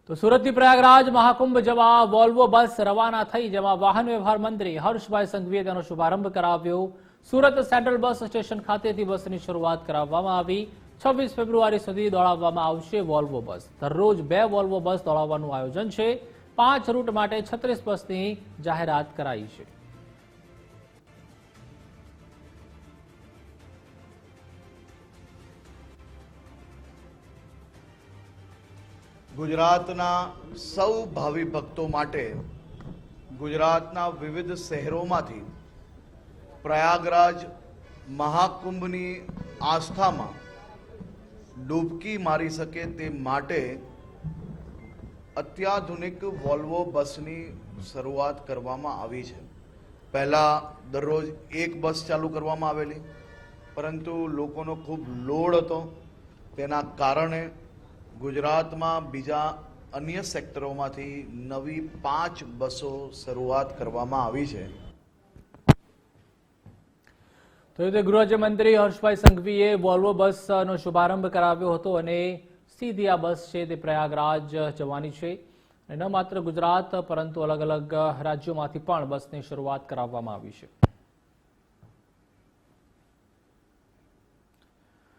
તો સુરતથી પ્રયાગરાજ મહાકુંભ જવા વોલ્વો બસ રવાના થઈ, જેમાં વાહન વ્યવહાર મંત્રી હર્ષભાઈ સંઘવીએ તેનો શુભારંભ કરાવ્યો। સુરત સેન્ટ્રલ બસ સ્ટેશન ખાતેથી બસની શરૂઆત કરાવવામાં આવી। 26 ફેબ્રુઆરી સુધી દોડાવવામાં આવશે વોલ્વો બસ। દરરોજ 2 વોલ્વો બસ દોડાવવાનું આયોજન છે। 5 રૂટ માટે 36 બસની જાહેરાત કરાઈ છે। ગુજરાતના સૌ ભાવિ ભક્તો માટે ગુજરાતના વિવિધ શહેરોમાંથી પ્રયાગરાજ મહાકુંભની આસ્થામાં ડૂબકી મારી શકે તે માટે અત્યાધુનિક વોલ્વો બસની શરૂઆત કરવામાં આવી છે। પહેલાં દરરોજ 1 બસ ચાલુ કરવામાં આવેલી, પરંતુ લોકોનો ખૂબ લોડ હતો। તેના કારણે ગુજરાતમાં બીજા અન્ય સેક્ટરોમાંથી નવી 5 બસો શરૂઆત કરવામાં આવી છે। તો તે ગૃહરાજ્યમંત્રી હર્ષભાઈ સંઘવીએ વોલ્વો બસનો શુભારંભ કરાવ્યો હતો અને સીધી આ બસ છે તે પ્રયાગરાજ જવાની છે। ન માત્ર ગુજરાત પરંતુ અલગ અલગ રાજ્યોમાંથી પણ બસની શરૂઆત કરાવવામાં આવી છે।